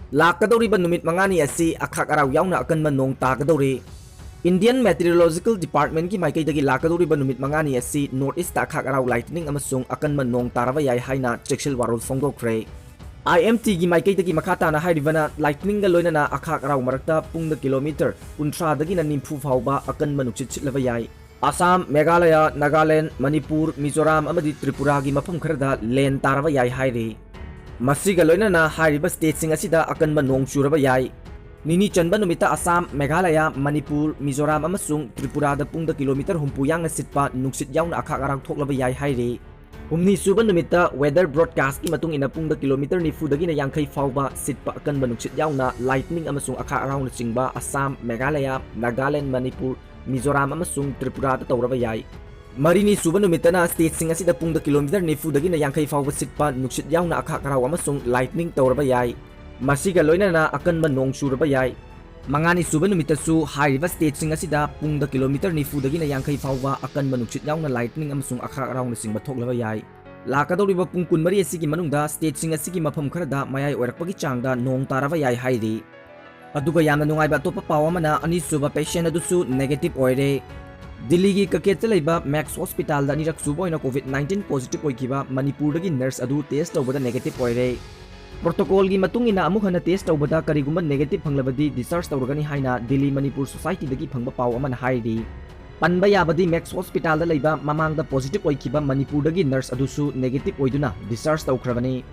Lakadoriba numit mangani asi akhak araw yauna akanma nong tagadori. Indian Meteorological Department ki maikaidagi lakadoriba numit mangani asi North East akhak araw lightning amasung akanma nong taraba yai haina cheksil warol fongdokre. IMT gi maikaidagi makata na hairibana lightning ga loinana akhak araw marakta pungda kilometer kuntra dagi na nimfu fauba akanma nukchit chitlaba yai. Assam, Meghalaya, Nagaland, Manipur, Mizoram amadi Tripura gi mafam kharada len taraba yai hairi. Masiga loinana hairiba state sing asida akanma nong churaba yai. Nini chanba numita Assam, Meghalaya, Manipur, Mizoram amasung Tripura da pungda kilometer humpu yang sitpa nuksit yauna akhak araw thoklaba yai hairi. Humni suba numita weather broadcast ki matung ina pungda kilometer nifu dagi na yangkai fauba sitpa akanba nuksit yauna lightning amasung akhak araw na chingba Assam, Meghalaya, Nagaland, Manipur, Mizoram amasung Tripura da tawraba yai. Marini suba numitana state sing asida pungda kilometer nifu dagi na yangkai fauba sitpa nuksit yauna akhak araw amasung lightning tawraba yai. Masiga loinana akanma nong churaba yai. Mangani suba numitasu hairiba state sing asida pungda kilometer nifu dagi na yangkai fauba akanma nuksit yauna lightning amasung akhak araw na singba thoklaba yai. Lakadoriba pung kunmari asigi manungda state sing asigi mafam kharada mayai oirakpagi changda nong taraba yai hairi. Aduga yamna nungaiba atopa paw amana ani suba patient adusu negative oire. Delhi ki Kaket laiba Max Hospital da nirak suba oina COVID-19 positive oikiba Manipur dagi nurse adu test tawbada negative oire. Protocol gi matungina amuk hana test tawbada karigumba negative phanglabadi discharge tawragani haina Delhi Manipur Society dagi phangba paw amana hairi. Panba yabadi Max Hospital da laiba mamangda positive oikiba Manipur dagi nurse adusu negative oiduna discharge tawkhrabani.